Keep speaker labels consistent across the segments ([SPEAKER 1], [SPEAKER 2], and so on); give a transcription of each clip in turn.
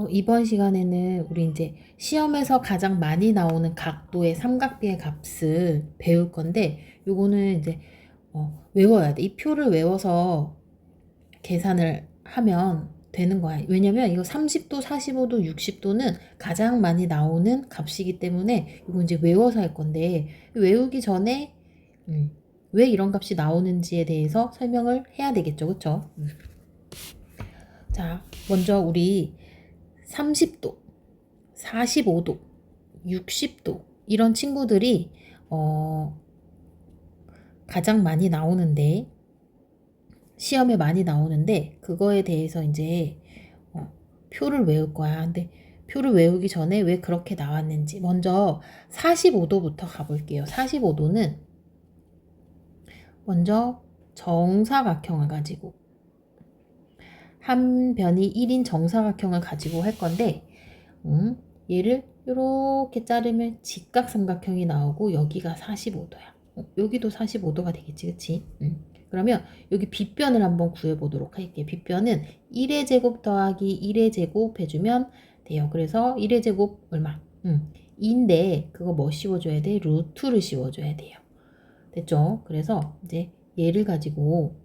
[SPEAKER 1] 이번 시간에는 우리 이제 시험에서 가장 많이 나오는 각도의 삼각비의 값을 배울 건데, 요거는 이제 외워야 돼. 이 표를 외워서 계산을 하면 되는 거야. 왜냐면 이거 30도, 45도, 60도는 가장 많이 나오는 값이기 때문에 이거 이제 외워서 할 건데, 외우기 전에 왜 이런 값이 나오는지에 대해서 설명을 해야 되겠죠. 그쵸? 자, 먼저 우리 30도, 45도, 60도 이런 친구들이 가장 많이 나오는데, 시험에 많이 나오는데 그거에 대해서 이제 표를 외울 거야. 근데 표를 외우기 전에 왜 그렇게 나왔는지 먼저 45도부터 가볼게요. 45도는 먼저 정사각형을 가지고 한 변이 1인 정사각형을 가지고 할 건데, 얘를 이렇게 자르면 직각삼각형이 나오고 여기가 45도야. 여기도 45도가 되겠지, 그치? 그러면 여기 빗변을 한번 구해보도록 할게요. 빗변은 1의 제곱 더하기 1의 제곱 해주면 돼요. 그래서 1의 제곱 얼마? 2인데 그거 뭐 씌워줘야 돼? 루트를 씌워줘야 돼요. 됐죠? 그래서 이제 얘를 가지고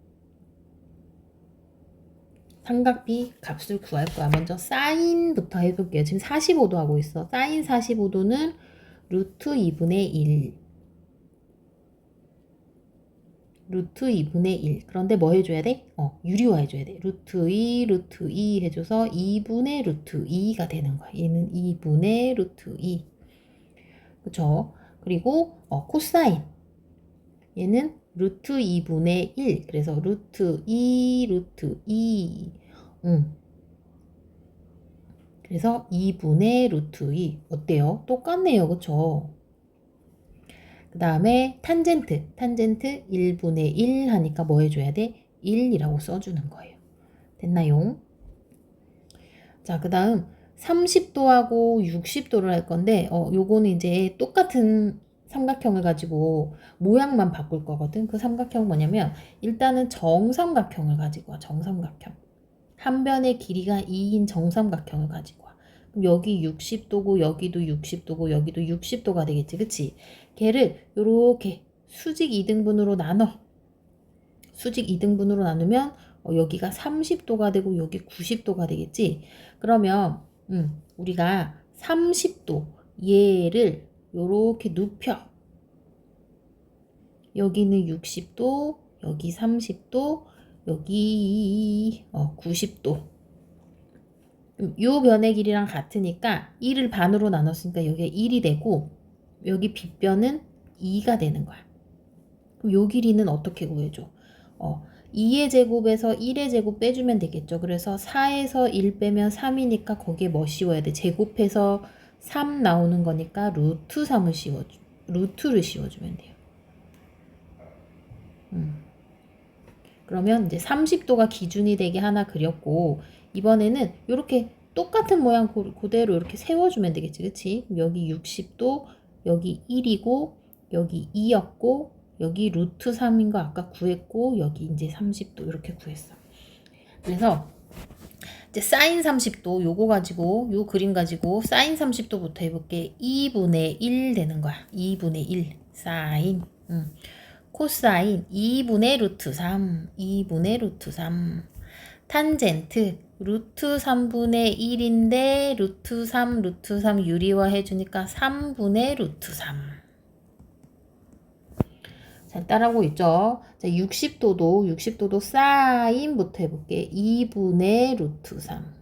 [SPEAKER 1] 삼각비 값을 구할 거야. 먼저 사인부터 해볼게요. 지금 45도 하고 있어. 사인 45도는 루트 2분의 1. 루트 2분의 1. 그런데 뭐 해줘야 돼? 유리화 해줘야 돼. 루트 2, 루트 2 해줘서 2분의 루트 2가 되는 거야. 얘는 2분의 루트 2. 그쵸? 그리고 코사인. 얘는 루트 2분의 1. 그래서 루트 2, 루트 2. 그래서 2분의 루트 2. 어때요? 똑같네요. 그쵸? 그 다음에 탄젠트. 탄젠트 1분의 1 하니까 뭐 해줘야 돼? 1이라고 써주는 거예요. 됐나요? 자, 그 다음 30도하고 60도를 할 건데, 요거는 이제 똑같은 삼각형을 가지고 모양만 바꿀 거거든. 그 삼각형은 뭐냐면, 일단은 정삼각형을 가지고 와. 정삼각형. 한 변의 길이가 2인 정삼각형을 가지고 와. 그럼 여기 60도고 여기도 60도고 여기도 60도가 되겠지. 그치? 걔를 요렇게 수직 2등분으로 나눠. 수직 2등분으로 나누면 여기가 30도가 되고 여기 90도가 되겠지. 그러면 우리가 30도 얘를 요렇게 눕혀. 여기는 60도, 여기 30도, 여기 90도. 요 변의 길이랑 같으니까 1을 반으로 나눴으니까 여기가 1이 되고 여기 빗변은 2가 되는 거야. 그럼 요 길이는 어떻게 구해줘? 2의 제곱에서 1의 제곱 빼주면 되겠죠. 그래서 4에서 1 빼면 3이니까 거기에 뭐 씌워야 돼? 제곱해서 3 나오는 거니까 루트 3을 루트를 씌워주면 돼요. 그러면 이제 30도가 기준이 되게 하나 그렸고, 이번에는 이렇게 똑같은 모양 그대로 이렇게 세워주면 되겠지. 그치? 여기 60도, 여기 1이고, 여기 2였고, 여기 루트 3인 거 아까 구했고, 여기 이제 30도 이렇게 구했어. 그래서 이제 사인 30도 요거 가지고, 요 그림 가지고 사인 30도부터 해볼게. 2분의 1 되는 거야. 2분의 1 사인. 코사인 2분의 루트 3, 2분의 루트 3. 탄젠트 루트 3분의 1인데 루트 3 유리화 해주니까 3분의 루트 3. 잘 따라하고 있죠? 자, 60도도 사인부터 해볼게. 2분의 루트 3.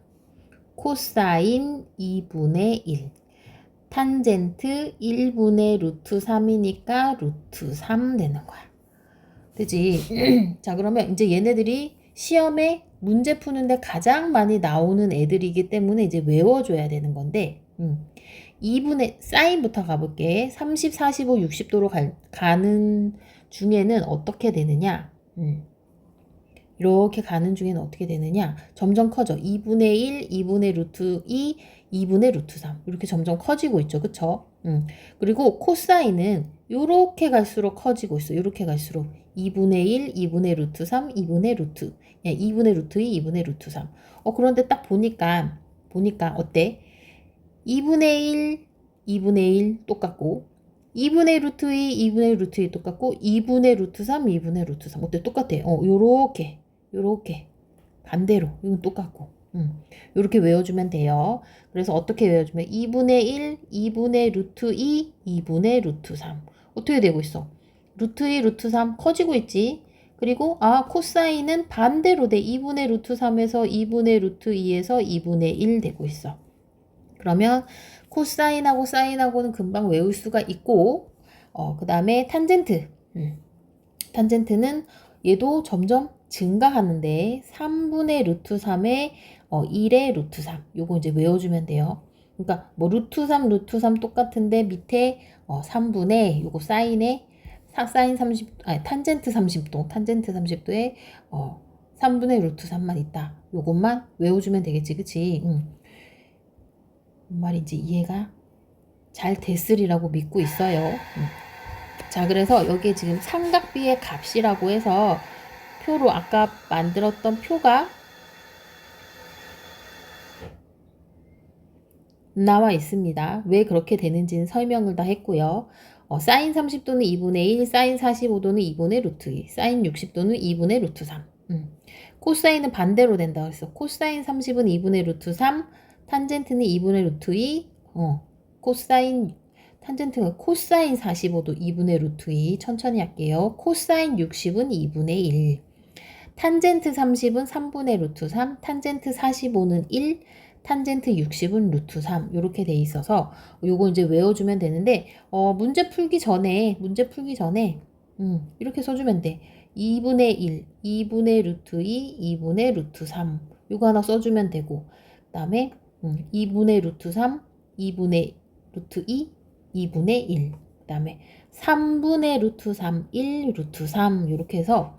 [SPEAKER 1] 코사인 2분의 1. 탄젠트 1분의 루트 3이니까 루트 3 되는 거야. 그치? 자, 그러면 이제 얘네들이 시험에 문제 푸는데 가장 많이 나오는 애들이기 때문에 이제 외워줘야 되는 건데, 2분의, 사인부터 가볼게. 30, 45, 60도로 가는 중에는 어떻게 되느냐? 이렇게 가는 중에는 어떻게 되느냐? 점점 커져. 2분의 1, 2분의 루트 2, 2분의 루트 3. 이렇게 점점 커지고 있죠. 그쵸? 그리고 코사인은 이렇게 갈수록 커지고 있어. 이렇게 갈수록 2분의 1, 2분의 루트 3, 2분의 루트 2, 2분의 루트 3. 그런데 딱 보니까 보니까 어때? 2분의 1, 2분의 1 똑같고 2분의 루트 2, 2분의 루트 2 똑같고 2분의 루트 3, 2분의 루트 3 어때? 똑같아. 요렇게 반대로 이건 똑같고 요렇게 외워주면 돼요. 그래서 어떻게 외워주면 2분의 1, 2분의 루트 2, 2분의 루트 3 어떻게 되고 있어? 루트 2, 루트 3 커지고 있지? 그리고 코사인은 반대로 돼. 2분의 루트 3에서 2분의 루트 2에서 2분의 1 되고 있어. 그러면 코사인하고 사인하고는 금방 외울 수가 있고 그 다음에 탄젠트. 탄젠트는 얘도 점점 증가하는데 3분의 루트 3에 1의 루트 3 요거 이제 외워주면 돼요. 그러니까 뭐 루트 3 루트 3 똑같은데 밑에 3분의 요거 사인에 사인 30 아니 탄젠트 30도에 3분의 루트 3만 있다. 요것만 외워주면 되겠지, 그치? 뭔 말인지 이해가 잘 됐으리라고 믿고 있어요. 자, 그래서 여기에 지금 삼각비의 값이라고 해서 표로 아까 만들었던 표가 나와 있습니다. 왜 그렇게 되는지는 설명을 다 했고요. 사인 30도는 2분의 1, 사인 45도는 2분의 루트 2, 사인 60도는 2분의 루트 3. 코사인은 반대로 된다고 했어. 코사인 30은 2분의 루트 3, 탄젠트는 2분의 루트 2, 탄젠트가 코사인 45도 2분의 루트 2, 천천히 할게요. 코사인 60은 2분의 1, 탄젠트 30은 3분의 루트 3, 탄젠트 45는 1, 탄젠트 60은 루트 3 이렇게 돼 있어서 요거 이제 외워주면 되는데 문제 풀기 전에 이렇게 써주면 돼. 2분의 1, 2분의 루트 2, 2분의 루트 3 요거 하나 써주면 되고 그 다음에 2분의 루트 3, 2분의 루트 2, 2분의 1 그 다음에 3분의 루트 3, 1 루트 3 이렇게 해서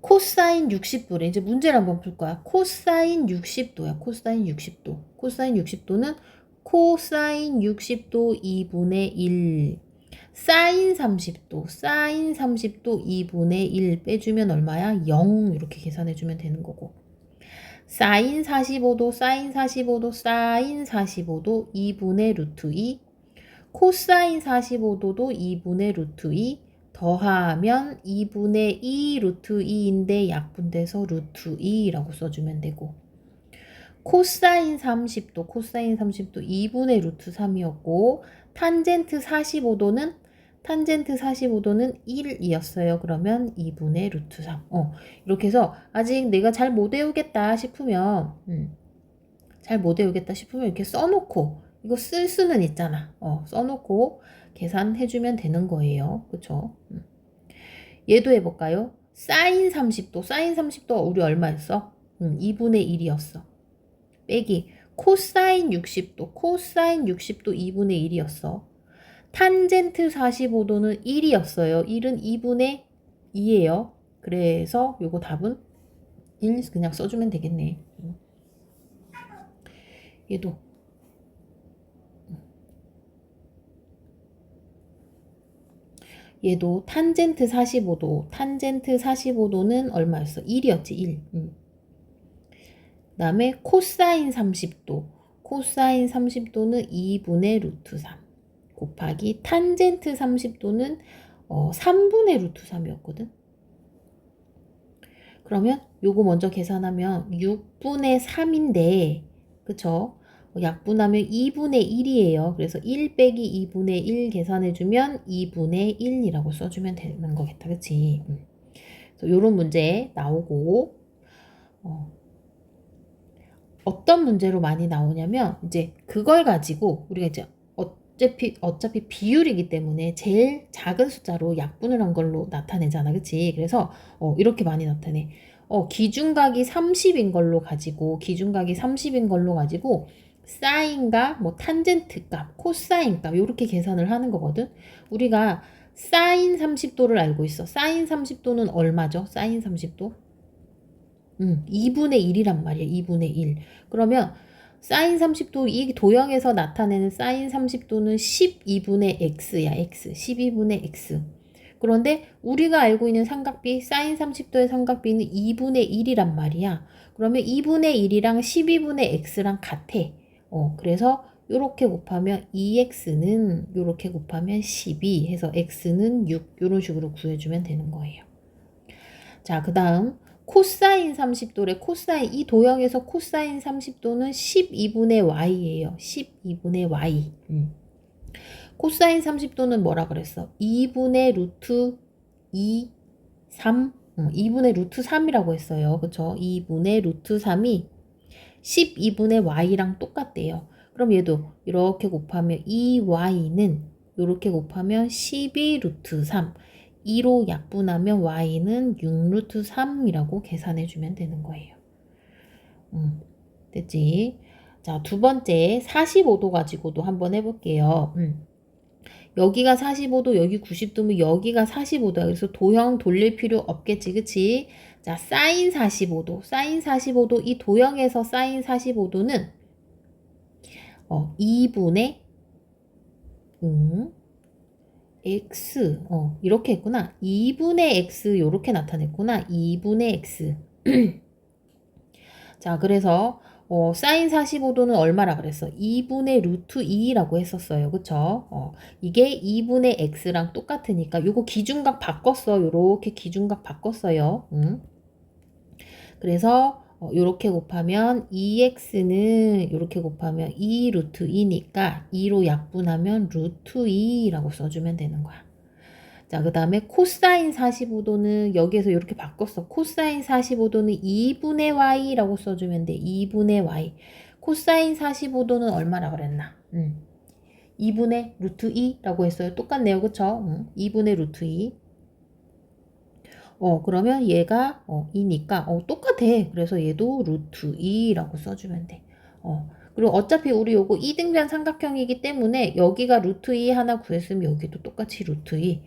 [SPEAKER 1] 코사인 60도래. 이제 문제를 한번 풀 거야. 코사인 60도야. 코사인 60도. 코사인 60도는 코사인 60도 2분의 1. 사인 30도. 사인 30도 2분의 1 빼주면 얼마야? 0 이렇게 계산해주면 되는 거고. 사인 45도. 사인 45도. 사인 45도 2분의 루트 2. 코사인 45도도 2분의 루트 2. 더하면 2분의 2 루트 2인데 약분돼서 루트 2라고 써주면 되고 코사인 30도 2분의 루트 3이었고 탄젠트 45도는 1이었어요. 그러면 2분의 루트 3 이렇게 해서 아직 내가 잘 못 외우겠다 싶으면 이렇게 써놓고 이거 쓸 수는 있잖아. 써놓고 계산해주면 되는 거예요. 그쵸? 얘도 해볼까요? 사인 30도 우리 얼마였어? 2분의 1이었어. 빼기 코사인 60도 2분의 1이었어. 탄젠트 45도는 1이었어요. 1은 2분의 2예요. 그래서 요거 답은 1 그냥 써주면 되겠네. 얘도 탄젠트 45도는 얼마였어? 1이었지, 1. 그 다음에 코사인 30도. 코사인 30도는 2분의 루트 3 곱하기 탄젠트 30도는 3분의 루트 3이었거든. 그러면 요거 먼저 계산하면 6분의 3인데 그쵸? 약분하면 2분의 1이에요. 그래서 1 빼기 2분의 1 계산해주면 2분의 1이라고 써주면 되는 거겠다. 그치? 그래서 요런 문제 나오고 어떤 문제로 많이 나오냐면 이제 그걸 가지고 우리가 이제 어차피 비율이기 때문에 제일 작은 숫자로 약분을 한 걸로 나타내잖아. 그치? 그래서 이렇게 많이 나타내. 기준각이 30인 걸로 가지고 사인과 뭐 탄젠트 값, 코사인 값 이렇게 계산을 하는 거거든. 우리가 사인 30도를 알고 있어. 사인 30도는 얼마죠? 사인 30도? 2분의 1이란 말이야. 2분의 1. 그러면 사인 30도 이 도형에서 나타내는 사인 30도는 12분의 x야. x. 12분의 x. 그런데 우리가 알고 있는 삼각비 사인 30도의 삼각비는 2분의 1이란 말이야. 그러면 2분의 1이랑 12분의 x랑 같아. 그래서 요렇게 곱하면 2x는 요렇게 곱하면 12 해서 x는 6 요런 식으로 구해주면 되는 거예요. 자, 그 다음 코사인 30도래. 코사인 이 도형에서 코사인 30도는 12분의 y예요. 12분의 y. 코사인 30도는 뭐라 그랬어? 2분의 루트 2, 3 2분의 루트 3이라고 했어요. 그쵸? 2분의 루트 3이 12분의 y랑 똑같대요. 그럼 얘도 이렇게 곱하면 2y는 이렇게 곱하면 12 루트 3 2로 약분하면 y는 6 루트 3이라고 계산해주면 되는 거예요. 됐지? 자, 두 번째 45도 가지고도 한번 해볼게요. 여기가 45도, 여기 90도면 여기가 45도야. 그래서 도형 돌릴 필요 없겠지, 그치? 자, 사인 45도, 사인 45도, 이 도형에서 사인 45도는 2분의 x, 이렇게 했구나. 2분의 x, 요렇게 나타냈구나. 2분의 x. 자, 그래서 사인 45도는 얼마라 그랬어? 2분의 루트 2라고 했었어요. 그쵸? 이게 2분의 x랑 똑같으니까 요거 기준각 바꿨어. 요렇게 기준각 바꿨어요. 그래서 요렇게 곱하면 2x는 요렇게 곱하면 2 루트 2니까 2로 약분하면 루트 2라고 써주면 되는 거야. 자, 그 다음에 코사인 45도는 여기에서 이렇게 바꿨어. 코사인 45도는 2분의 y라고 써주면 돼. 2분의 y. 코사인 45도는 얼마나 그랬나? 2분의 루트 2라고 했어요. 똑같네요. 그쵸? 2분의 루트 2. 그러면 얘가 2니까 똑같아. 그래서 얘도 루트 2라고 써주면 돼. 그리고 어차피 우리 요거 이등변 삼각형이기 때문에 여기가 루트 2 하나 구했으면 여기도 똑같이 루트 2.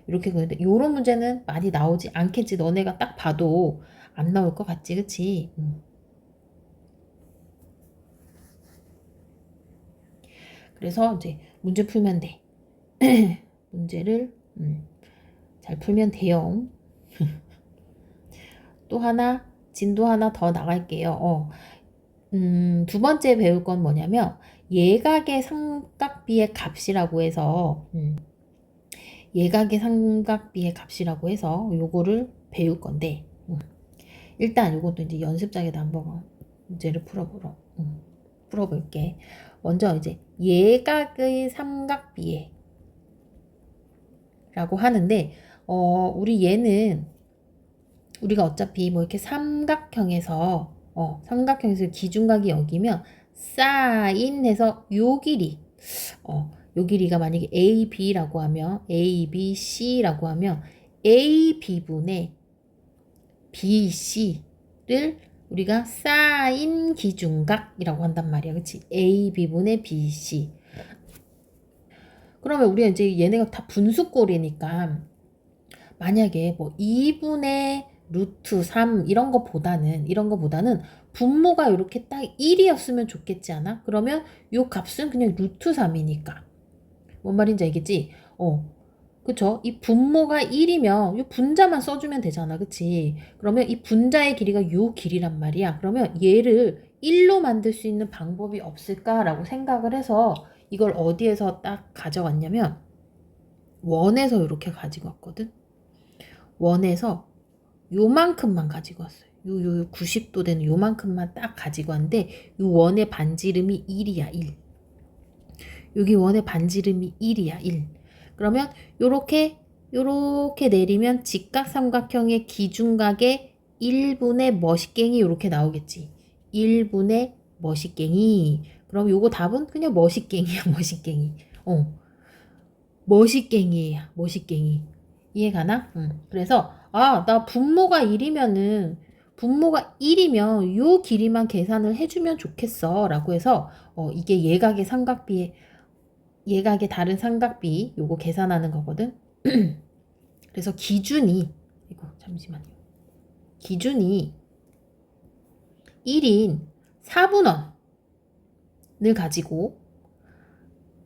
[SPEAKER 1] 이렇게 구했는데 요런 문제는 많이 나오지 않겠지. 너네가 딱 봐도 안 나올 것 같지, 그치? 그래서 이제 문제 풀면 돼. 문제를 잘 풀면 돼요. 또 하나, 진도 하나 더 나갈게요. 두 번째 배울 건 뭐냐면 예각의 삼각비의 값이라고 해서 예각의 삼각비의 값이라고 해서 요거를 배울 건데 일단 요것도 이제 연습장에다 한번 문제를 풀어볼게. 먼저 이제 예각의 삼각비의 라고 하는데 우리 얘는 우리가 어차피 뭐 이렇게 삼각형에서 기준각이 여기면 사인 해서 요 길이 요 길이가 만약에 AB라고 하면 ABC라고 하면 AB분의 BC를 우리가 사인 기준각이라고 한단 말이야. 그치? AB분의 BC. 그러면 우리가 이제 얘네가 다 분수꼴이니까 만약에 뭐 2분의 루트 3 이런 거보다는 분모가 이렇게 딱 1이었으면 좋겠지 않아? 그러면 요 값은 그냥 루트 3이니까. 뭔 말인지 알겠지? 그쵸? 이 분모가 1이면 요 분자만 써주면 되잖아. 그치? 그러면 이 분자의 길이가 요 길이란 말이야. 그러면 얘를 1로 만들 수 있는 방법이 없을까라고 생각을 해서 이걸 어디에서 딱 가져왔냐면 원에서 이렇게 가지고 왔거든. 원에서 요만큼만 가지고 왔어요. 요 90도 되는 요만큼만 딱 가지고 왔는데 요 원의 반지름이 1이야. 1. 여기 원의 반지름이 1이야. 1. 그러면 요렇게 내리면 직각삼각형의 기준각의 1분의 머시갱이 요렇게 나오겠지. 1분의 머시갱이. 그럼 요거 답은 그냥 머시갱이야. 머시갱이. 머시갱이야. 머시갱이. 이해가나? 그래서 나 분모가 1이면은 분모가 1이면 요 길이만 계산을 해주면 좋겠어 라고 해서 이게 예각의 삼각비의 예각의 다른 삼각비 요거 계산하는 거거든. 그래서 기준이 이거 잠시만요. 기준이 1인 4분원을 가지고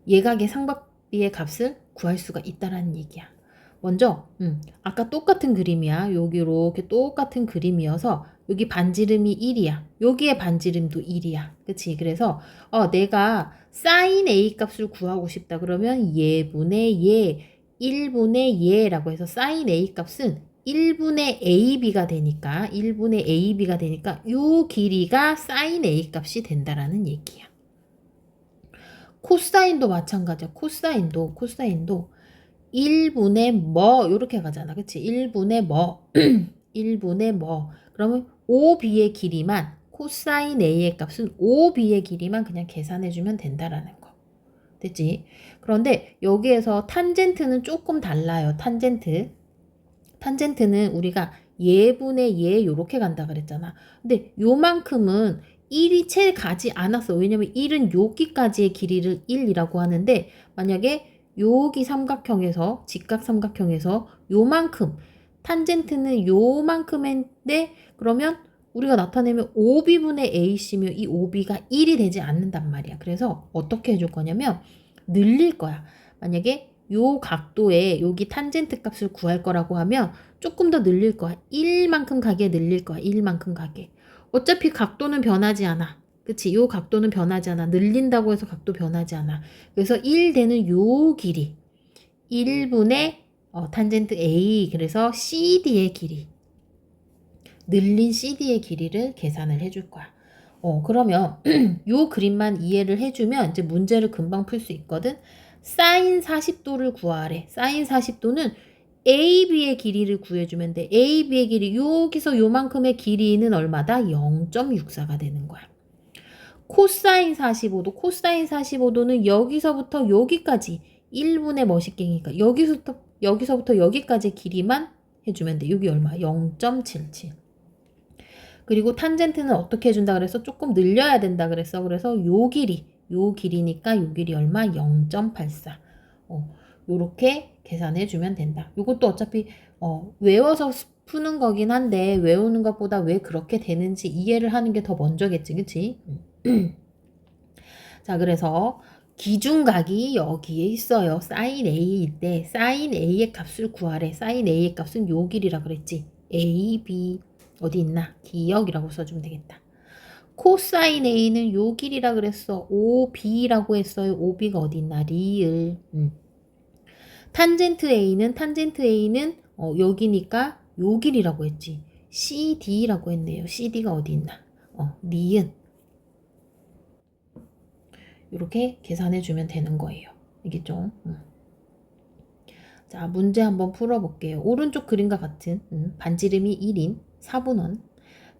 [SPEAKER 1] 예각의 삼각비의 값을 구할 수가 있다라는 얘기야. 먼저 아까 똑같은 그림이야. 여기 이렇게 똑같은 그림이어서 여기 반지름이 1이야. 여기에 반지름도 1이야. 그치? 그래서 내가 sin A 값을 구하고 싶다. 그러면 예분의 예, 1분의 예라고 해서 sin A 값은 1분의 AB가 되니까 요 길이가 sin A 값이 된다라는 얘기야. 코사인도 마찬가지야. 코사인도 1분의 뭐 요렇게 가잖아. 그치? 1분의 뭐 1분의 뭐 그러면 OB의 길이만 코사인 A의 값은 OB의 길이만 그냥 계산해주면 된다라는 거. 됐지? 그런데 여기에서 탄젠트는 조금 달라요. 탄젠트는 우리가 예분의 예 요렇게 간다 그랬잖아. 근데 요만큼은 1이 채 가지 않았어. 왜냐면 1은 여기까지의 길이를 1이라고 하는데 만약에 여기 삼각형에서 직각 삼각형에서 요만큼 탄젠트는 요만큼인데 그러면 우리가 나타내면 OB분의 AC면 이 OB가 1이 되지 않는단 말이야. 그래서 어떻게 해줄 거냐면 늘릴 거야. 만약에 요 각도에 여기 탄젠트 값을 구할 거라고 하면 조금 더 늘릴 거야. 1만큼 가게 늘릴 거야. 1만큼 가게. 어차피 각도는 변하지 않아. 그치? 요 각도는 변하지 않아. 늘린다고 해서 각도 변하지 않아. 그래서 1 되는 요 길이 1분의 탄젠트 A 그래서 CD의 길이 늘린 CD의 길이를 계산을 해줄 거야. 그러면 요 그림만 이해를 해주면 이제 문제를 금방 풀 수 있거든. 사인 40도를 구하래. 사인 40도는 AB의 길이를 구해주면 돼. AB의 길이 여기서 요만큼의 길이는 얼마다? 0.64가 되는 거야. 코사인 45도는 여기서부터 여기까지 1분의 뭐십갱이니까 여기서부터 여기까지 길이만 해주면 돼. 여기 얼마? 0.77. 그리고 탄젠트는 어떻게 해준다 그래서 조금 늘려야 된다 그랬어. 그래서 요 길이니까 요 길이 얼마? 0.84. 요렇게 계산해 주면 된다. 요것도 어차피 외워서 푸는 거긴 한데 외우는 것보다 왜 그렇게 되는지 이해를 하는 게 더 먼저겠지. 그치? 자, 그래서 기준각이 여기에 있어요. sin A일 때 sin A의 값을 구하래. sin A의 값은 요 길이라 그랬지. A, B 어디 있나? 기억이라고 써주면 되겠다. 코사인 A는 요 길이라 그랬어. OB라고 했어요. OB가 어디 있나? 리을. 탄젠트 A는 여기니까 요 길이라고 했지. CD라고 했네요. CD가 어디 있나? 니은. 이렇게 계산해 주면 되는 거예요. 알겠죠? 자, 문제 한번 풀어볼게요. 오른쪽 그림과 같은 반지름이 1인 4분원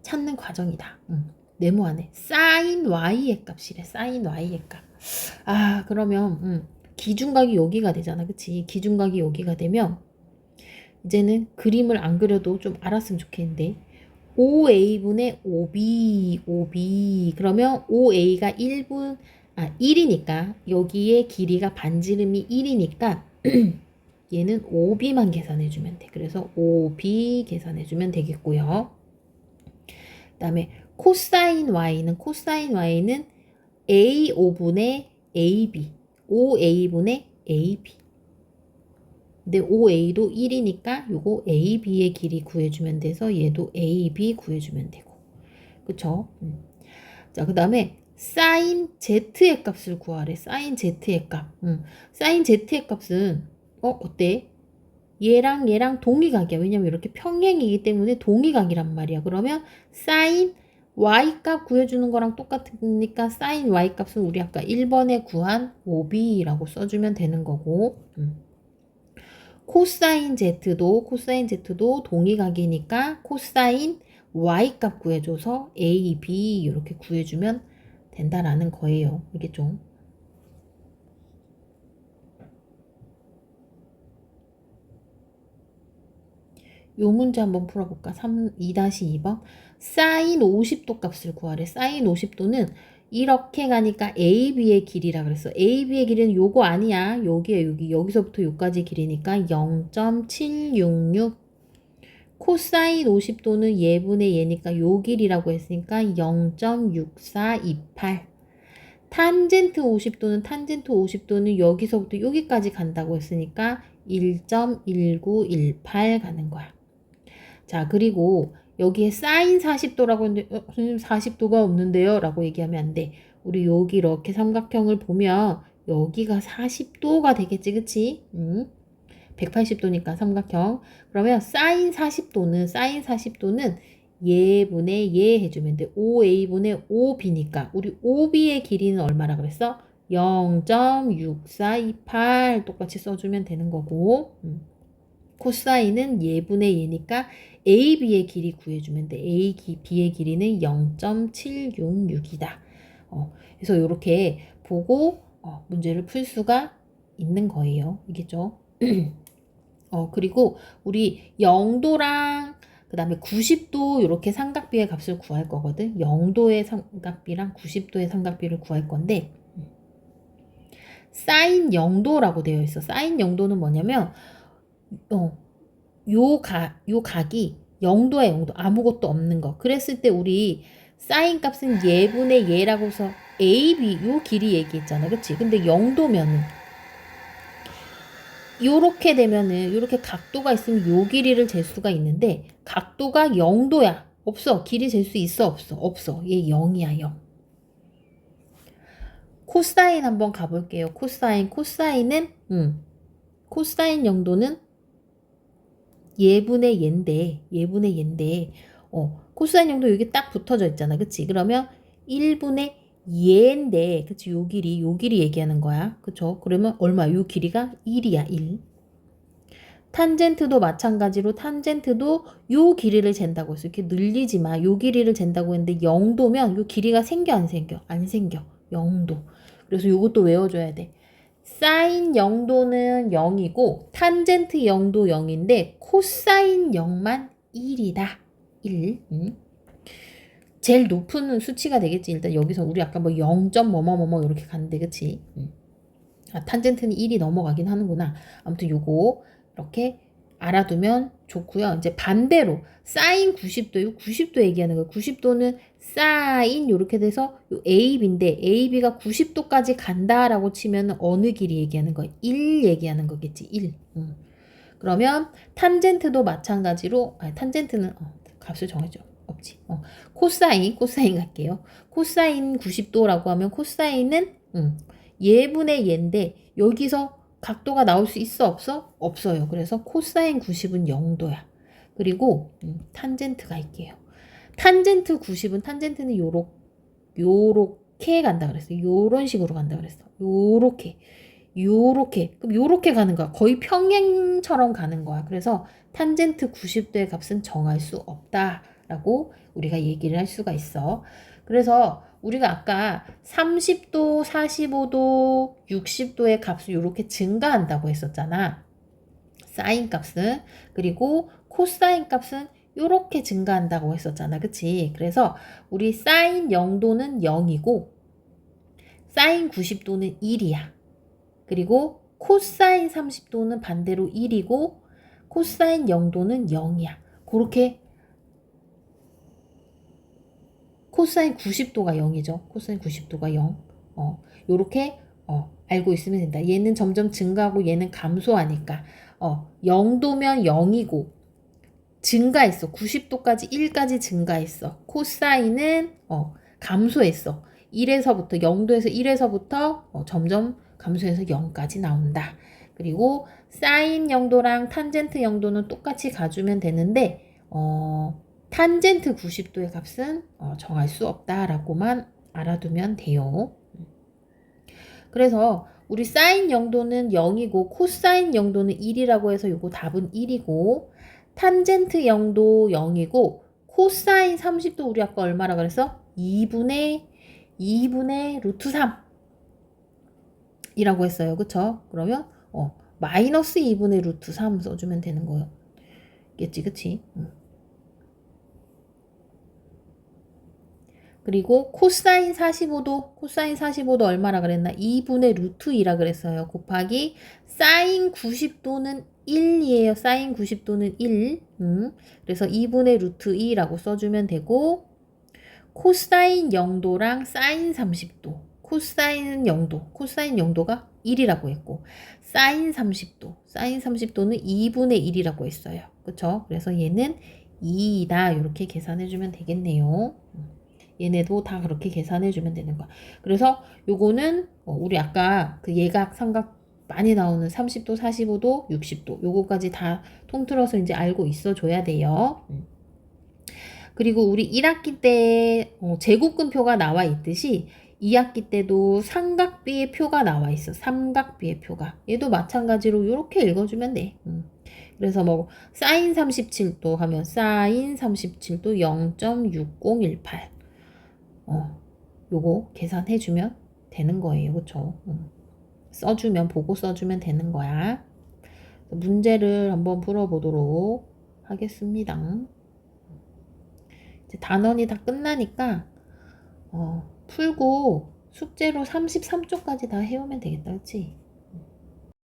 [SPEAKER 1] 찾는 과정이다. 네모안에 sin y의 값이래. sin y의 값. 그러면 기준각이 여기가 되잖아. 그치? 기준각이 여기가 되면 이제는 그림을 안 그려도 좀 알았으면 좋겠는데 OA분의 OB 그러면 OA가 1이니까 여기에 길이가 반지름이 1이니까 얘는 OB만 계산해주면 돼. 그래서 OB 계산해주면 되겠고요. 그 다음에 코사인 Y는 A5분의 AB 5A분의 AB 근데 OA도 1이니까 요거 AB의 길이 구해주면 돼서 얘도 AB 구해주면 되고 그쵸? 자, 그 다음에 sin Z의 값을 구하래. sin Z의 값. sin Z의 값은 어때? 얘랑 동의각이야. 왜냐면 이렇게 평행이기 때문에 동의각이란 말이야. 그러면 sin Y 값 구해주는 거랑 똑같으니까 sin Y 값은 우리 아까 1번에 구한 OB라고 써주면 되는 거고 코사인 Z도 동의각이니까 코사인 Y 값 구해줘서 A, B 이렇게 구해주면 된다라는 거예요. 알겠죠? 요 문제 한번 풀어볼까? 2-2번. 사인 50도 값을 구하래. 사인 50도는 이렇게 가니까 AB의 길이라 그랬어. AB의 길이는 요거 아니야. 여기서부터 요까지 길이니까 0.766. 코사인 50도는 예분의 예니까 요 길이라고 했으니까 0.6428. 탄젠트 50도는 여기서부터 여기까지 간다고 했으니까 1.1918 가는 거야. 자, 그리고 여기에 사인 40도라고 했는데 선생님 40도가 없는데요 라고 얘기하면 안 돼. 우리 여기 이렇게 삼각형을 보면 여기가 40도가 되겠지, 그치? 180도니까 삼각형. 그러면 사인 40도는 예분의 예 해주면 돼. 5a분의 5b니까 우리 5b의 길이는 얼마라 그랬어? 0.6428 똑같이 써주면 되는 거고, 코사인은 예분의 예니까 AB의 길이 구해주면 돼. B의 길이는 0.766이다. 그래서 이렇게 보고 문제를 풀 수가 있는 거예요. 알겠죠? 그리고 우리 0도랑 그 다음에 90도 이렇게 삼각비의 값을 구할 거거든. 0도의 삼각비랑 90도의 삼각비를 구할 건데 사인 0도라고 되어 있어. 사인 0도는 뭐냐면 요 각이 0도야 0도 아무것도 없는 거. 그랬을 때 우리 사인 값은 예분의 예라고 해서 AB 요 길이 얘기했잖아. 그치? 근데 0도면은 요렇게 되면은 요렇게 각도가 있으면 요 길이를 잴 수가 있는데 각도가 0도야. 없어. 길이 잴 수 있어? 없어. 얘 0이야 0. 코사인 한번 가볼게요. 코사인은 코사인 0도는 예분의 얘인데 코사인 0도 여기 딱 붙어져 있잖아. 그치? 그러면 1분의 얘인데 그치? 요 길이 얘기하는 거야. 그쵸? 그러면 얼마? 요 길이가 1이야 1. 탄젠트도 마찬가지로 탄젠트도 요 길이를 잰다고 했어. 이렇게 늘리지 마. 요 길이를 잰다고 했는데 0도면 요 길이가 생겨 안 생겨? 안 생겨. 0도. 그래서 요것도 외워줘야 돼. 사인 0도는 0이고 탄젠트 0도 0인데 코사인 0만 1이다. 1. 제일 높은 수치가 되겠지. 일단 여기서 우리 아까 뭐 0. 뭐뭐뭐뭐 이렇게 갔는데 그치? 탄젠트는 1이 넘어가긴 하는구나. 아무튼 요거 이렇게 알아두면 좋고요. 이제 반대로 사인 90도, 90도 얘기하는 거예요. 90도는 사인 이렇게 돼서 요 AB인데 AB가 90도까지 간다라고 치면 어느 길이 얘기하는 거예요? 1 얘기하는 거겠지. 1. 그러면 탄젠트도 마찬가지로 탄젠트는 값을 정해줘. 없지. 코사인 갈게요. 코사인 90도라고 하면 코사인은 예분의 예인데 여기서 각도가 나올 수 있어 없어? 없어요. 그래서 코사인 90은 0도야. 그리고 탄젠트 갈게요. 탄젠트 90은 탄젠트는 요렇게 간다 그랬어. 요런 식으로 간다 그랬어. 요렇게 그럼 요렇게 가는 거야. 거의 평행처럼 가는 거야. 그래서 탄젠트 90도의 값은 정할 수 없다라고 우리가 얘기를 할 수가 있어. 그래서 우리가 아까 30도, 45도, 60도의 값을 이렇게 증가한다고 했었잖아. 사인 값은. 그리고 코사인 값은 이렇게 증가한다고 했었잖아. 그치? 그래서 우리 사인 0도는 0이고 사인 90도는 1이야. 그리고 코사인 30도는 반대로 1이고 코사인 0도는 0이야. 그렇게 코사인 90도가 0이죠. 코사인 90도가 0. 요렇게 알고 있으면 된다. 얘는 점점 증가하고 얘는 감소하니까 0도면 0이고 증가했어. 90도까지 1까지 증가했어. 코사인은 감소했어. 1에서부터 0도에서 1에서부터 점점 감소해서 0까지 나온다. 그리고 사인 0도랑 탄젠트 0도는 똑같이 가주면 되는데 탄젠트 90도의 값은 정할 수 없다라고만 알아두면 돼요. 그래서 우리 사인 0도는 0이고 코사인 0도는 1이라고 해서 요거 답은 1이고 탄젠트 0도 0이고 코사인 30도 우리 아까 얼마라 그랬어? 2분의 루트 3 이라고 했어요. 그쵸? 그러면 마이너스 2분의 루트 3 써주면 되는 거예요. 겠지 그치? 그리고 코사인 45도 얼마라 그랬나? 2분의 루트 2라 그랬어요. 곱하기 사인 90도는 1이에요. 사인 90도는 1. 그래서 2분의 루트 2라고 써주면 되고 코사인 0도랑 사인 30도. 코사인 0도가 1이라고 했고 사인 30도는 2분의 1이라고 했어요. 그쵸? 그래서 얘는 2이다. 이렇게 계산해주면 되겠네요. 얘네도 다 그렇게 계산해주면 되는 거야. 그래서 요거는 우리 아까 그 예각, 삼각 많이 나오는 30도, 45도, 60도 요거까지 다 통틀어서 이제 알고 있어 줘야 돼요. 그리고 우리 1학기 때 제곱근표가 나와 있듯이 2학기 때도 삼각비의 표가 나와 있어. 삼각비의 표가. 얘도 마찬가지로 이렇게 읽어주면 돼. 그래서 뭐 사인 37도 하면 사인 37도 0.6018. 요거 계산해주면 되는 거예요. 그쵸? 써주면, 보고 써주면 되는 거야. 문제를 한번 풀어보도록 하겠습니다. 이제 단원이 다 끝나니까 풀고 숙제로 33쪽까지 다 해오면 되겠다. 그치?